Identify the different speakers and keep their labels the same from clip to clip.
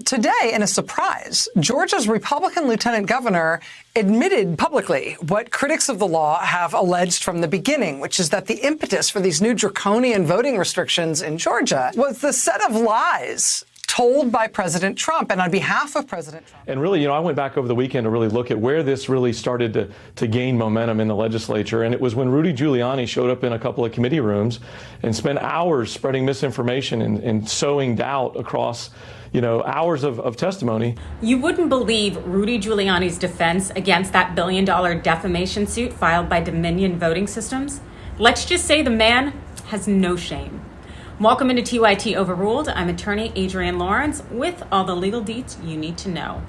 Speaker 1: Today, in a surprise, Georgia's Republican lieutenant governor admitted publicly what critics of the law have alleged from the beginning, which is that the impetus for these new draconian voting restrictions in Georgia was the set of lies told by President Trump and on behalf of President Trump.
Speaker 2: And really, I went back over the weekend to really look at where this really started to gain momentum in the legislature. And it was when Rudy Giuliani showed up in a couple of committee rooms and spent hours spreading misinformation and sowing doubt across hours of testimony.
Speaker 3: You wouldn't believe Rudy Giuliani's defense against that billion-dollar defamation suit filed by Dominion Voting Systems. Let's just say the man has no shame. Welcome into TYT Overruled. I'm attorney Adrienne Lawrence with all the legal deets you need to know.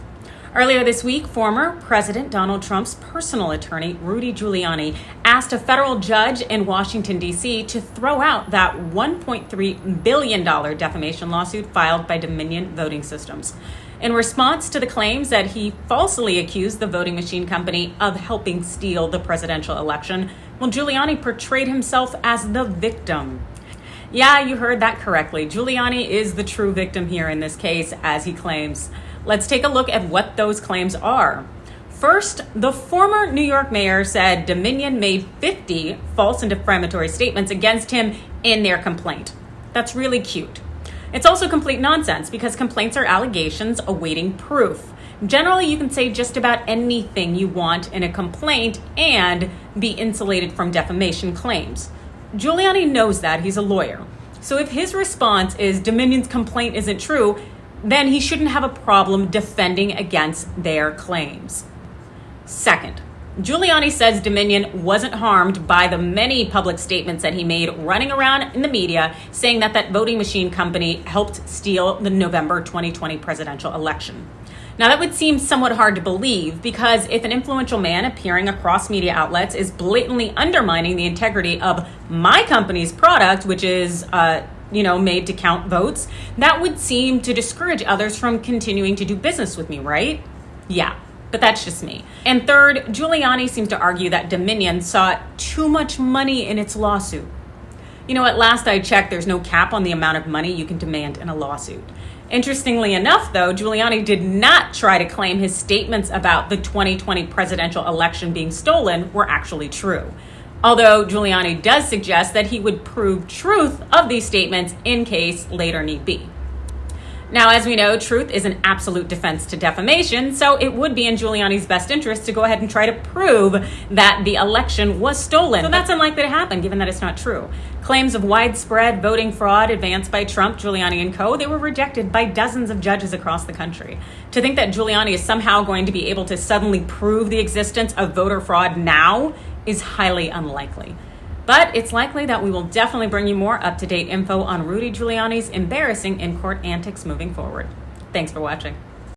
Speaker 3: Earlier this week, former President Donald Trump's personal attorney, Rudy Giuliani, asked a federal judge in Washington, D.C. to throw out that $1.3 billion defamation lawsuit filed by Dominion Voting Systems. In response to the claims that he falsely accused the voting machine company of helping steal the presidential election, Giuliani portrayed himself as the victim. Yeah, you heard that correctly. Giuliani is the true victim here in this case, as he claims. Let's take a look at what those claims are. First, the former New York mayor said Dominion made 50 false and defamatory statements against him in their complaint. That's really cute. It's also complete nonsense because complaints are allegations awaiting proof. Generally, you can say just about anything you want in a complaint and be insulated from defamation claims. Giuliani knows that. He's a lawyer. So if his response is Dominion's complaint isn't true, then he shouldn't have a problem defending against their claims. Second, Giuliani says Dominion wasn't harmed by the many public statements that he made running around in the media saying that voting machine company helped steal the November 2020 presidential election. Now, that would seem somewhat hard to believe because if an influential man appearing across media outlets is blatantly undermining the integrity of my company's product, which is made to count votes, that would seem to discourage others from continuing to do business with me, right? Yeah, but that's just me. And third, Giuliani seems to argue that Dominion sought too much money in its lawsuit. At last I checked, there's no cap on the amount of money you can demand in a lawsuit. Interestingly enough, though, Giuliani did not try to claim his statements about the 2020 presidential election being stolen were actually true. Although Giuliani does suggest that he would prove truth of these statements in case later need be. Now, as we know, truth is an absolute defense to defamation, so it would be in Giuliani's best interest to go ahead and try to prove that the election was stolen. So that's unlikely to happen, given that it's not true. Claims of widespread voting fraud advanced by Trump, Giuliani, and co., they were rejected by dozens of judges across the country. To think that Giuliani is somehow going to be able to suddenly prove the existence of voter fraud now is highly unlikely. But it's likely that we will definitely bring you more up-to-date info on Rudy Giuliani's embarrassing in-court antics moving forward. Thanks for watching.